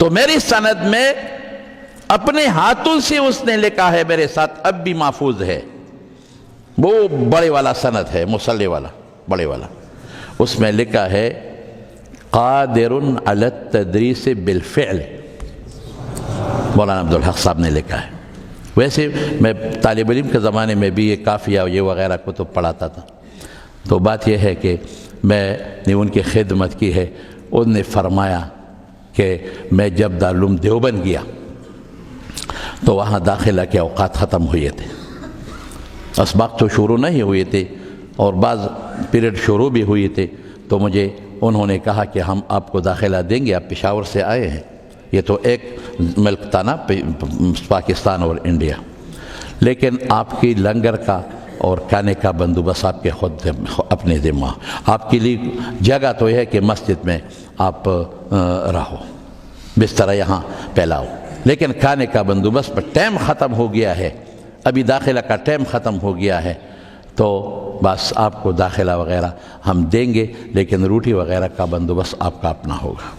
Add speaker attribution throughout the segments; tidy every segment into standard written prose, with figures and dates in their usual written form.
Speaker 1: تو میری سند میں اپنے ہاتھوں سے اس نے لکھا ہے، میرے ساتھ اب بھی محفوظ ہے، وہ بڑے والا سند ہے، مصلی والا، بڑے والا، اس میں لکھا ہے قادر علی التدریس بالفعل، مولانا عبدالحق صاحب نے لکھا ہے۔ ویسے میں طالب علم کے زمانے میں بھی یہ قافیہ یہ وغیرہ کتب پڑھاتا تھا، تو بات یہ ہے کہ میں نے ان کی خدمت کی ہے۔ ان نے فرمایا کہ میں جب دارالعلوم دیوبند گیا تو وہاں داخلہ کے اوقات ختم ہوئے تھے، اسباق تو شروع نہیں ہوئے تھے اور بعض پیریڈ شروع بھی ہوئے تھے، تو مجھے انہوں نے کہا کہ ہم آپ کو داخلہ دیں گے، آپ پشاور سے آئے ہیں، یہ تو ایک ملک تھا نا پاکستان اور انڈیا، لیکن آپ کی لنگر کا اور کھانے کا بندوبست آپ کے خود اپنے ذمہ، آپ کے لیے جگہ تو یہ ہے کہ مسجد میں آپ رہو، بستر یہاں پھیلاؤ، لیکن کھانے کا بندوبست پر ٹائم ختم ہو گیا ہے، ابھی داخلہ کا ٹائم ختم ہو گیا ہے، تو بس آپ کو داخلہ وغیرہ ہم دیں گے، لیکن روٹی وغیرہ کا بندوبست آپ کا اپنا ہوگا۔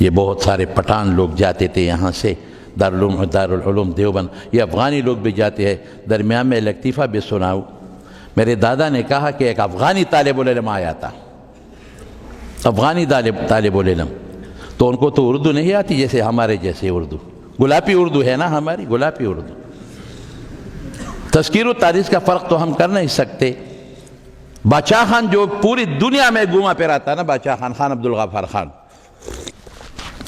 Speaker 1: یہ بہت سارے پٹھان لوگ جاتے تھے یہاں سے دارالعلوم دیوبند، یہ افغانی لوگ بھی جاتے ہیں۔ درمیان میں لطیفہ بھی سناؤ، میرے دادا نے کہا کہ ایک افغانی طالب العلم آیا تھا، افغانی طالب العلم، تو ان کو تو اردو نہیں آتی جیسے ہمارے جیسے اردو، گلاپی اردو ہے نا ہماری، گلاپی اردو، تذکیر و تاریخ کا فرق تو ہم کر نہیں سکتے۔ باچا خان جو پوری دنیا میں گھوما پھرا تھا نا، باچا خان، خان عبدالغفار خان،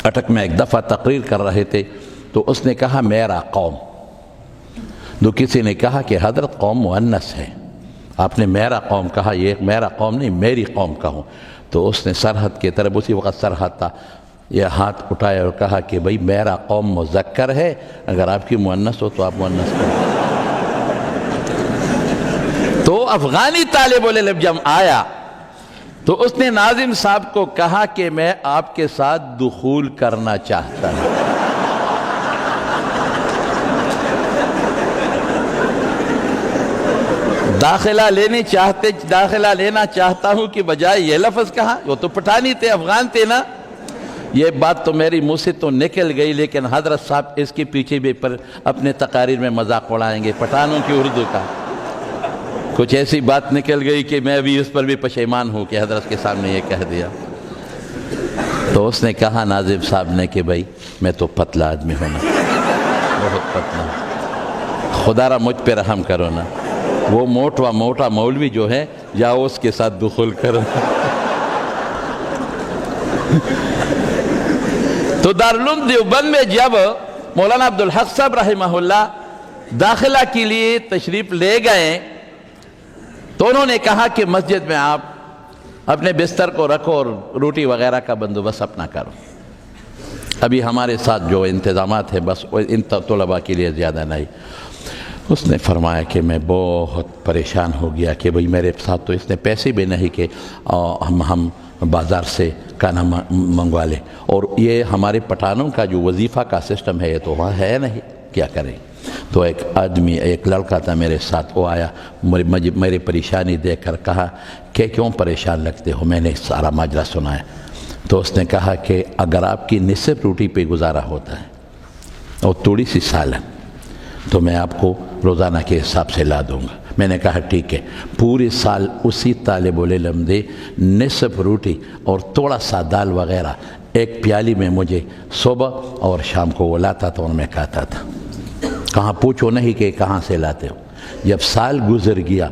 Speaker 1: اٹک میں ایک دفعہ تقریر کر رہے تھے تو اس نے کہا میرا قوم، تو کسی نے کہا کہ حضرت قوم مؤنث ہے، آپ نے میرا قوم کہا، یہ میرا قوم نہیں میری قوم کہوں، تو اس نے سرحد کی طرف، اسی وقت سرحد تھا، یہ ہاتھ اٹھایا اور کہا کہ بھئی میرا قوم مذکر ہے، اگر آپ کی مؤنث ہو تو آپ مؤنث کریں۔ تو افغانی طالب العلم جب آیا تو اس نے ناظم صاحب کو کہا کہ میں آپ کے ساتھ دخول کرنا چاہتا ہوں۔ داخلہ لینا چاہتا ہوں کہ بجائے یہ لفظ کہا، وہ تو پٹھانی تھے، افغان تھے نا۔ یہ بات تو میری منہ سے تو نکل گئی، لیکن حضرت صاحب اس کے پیچھے بھی اپنے تقاریر میں مذاق اڑائیں گے پٹھانوں کی اردو کا۔ کچھ ایسی بات نکل گئی کہ میں بھی اس پر بھی پشیمان ہوں کہ حضرت کے سامنے یہ کہہ دیا۔ تو اس نے کہا ناظم صاحب نے کہ بھائی میں تو پتلا آدمی ہوں نا، بہت پتلا، خدا را مجھ پہ رحم کرو نا، وہ موٹا مولوی جو ہے جاؤ اس کے ساتھ دخول کرو۔ تو دارالعلوم دیوبند میں جب مولانا عبدالحق صاحب رحمہ اللہ داخلہ کے لیے تشریف لے گئے تو انہوں نے کہا کہ مسجد میں آپ اپنے بستر کو رکھو اور روٹی وغیرہ کا بندوبست اپنا کرو، ابھی ہمارے ساتھ جو انتظامات ہیں بس ان طلباء کے لیے زیادہ نہیں۔ اس نے فرمایا کہ میں بہت پریشان ہو گیا کہ بھئی میرے ساتھ تو اس نے پیسے بھی نہیں کہ ہم بازار سے کھانا منگوا لیں، اور یہ ہمارے پٹھانوں کا جو وظیفہ کا سسٹم ہے یہ تو وہاں ہے نہیں، کیا کریں۔ تو ایک آدمی، ایک لڑکا تھا میرے ساتھ، وہ آیا، میری پریشانی دیکھ کر کہا کہ کیوں پریشان لگتے ہو، میں نے سارا ماجرا سنایا۔ تو اس نے کہا کہ اگر آپ کی نصف روٹی پہ گزارا ہوتا ہے اور تھوڑی سی سالن تو میں آپ کو روزانہ کے حساب سے لا دوں گا۔ میں نے کہا ٹھیک ہے، پورے سال اسی طالب العلم دے نصف روٹی اور تھوڑا سا دال وغیرہ ایک پیالی میں مجھے صبح اور شام کو وہ لاتا تھا اور میں کھاتا تھا۔ کہاں پوچھو نہیں کہ کہاں سے لاتے ہو۔ جب سال گزر گیا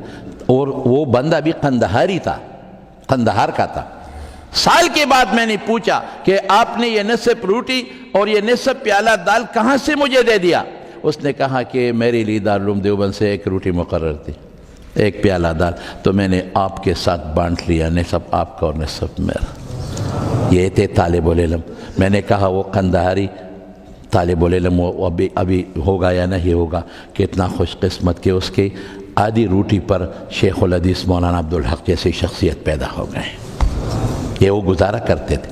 Speaker 1: اور وہ بندہ بھی قندہاری تھا، قندہار کا تھا، سال کے بعد میں نے پوچھا کہ آپ نے یہ نصف روٹی اور یہ نصف پیالہ دال کہاں سے مجھے دے دیا؟ اس نے کہا کہ میرے لیے دارالعلوم دیوبند سے ایک روٹی مقرر تھی، ایک پیالہ دال، تو میں نے آپ کے ساتھ بانٹ لیا، نصف آپ کا اور نصف میرا۔ یہ تھے طالب العلم۔ میں نے کہا وہ قندہاری طالب العلم وہ ابھی ہوگا یا نہیں ہوگا، کتنا خوش قسمت کہ اس کے آدھی روٹی پر شیخ الحدیث مولانا عبدالحق جیسی شخصیت پیدا ہو گئے، یہ وہ گزارا کرتے تھے۔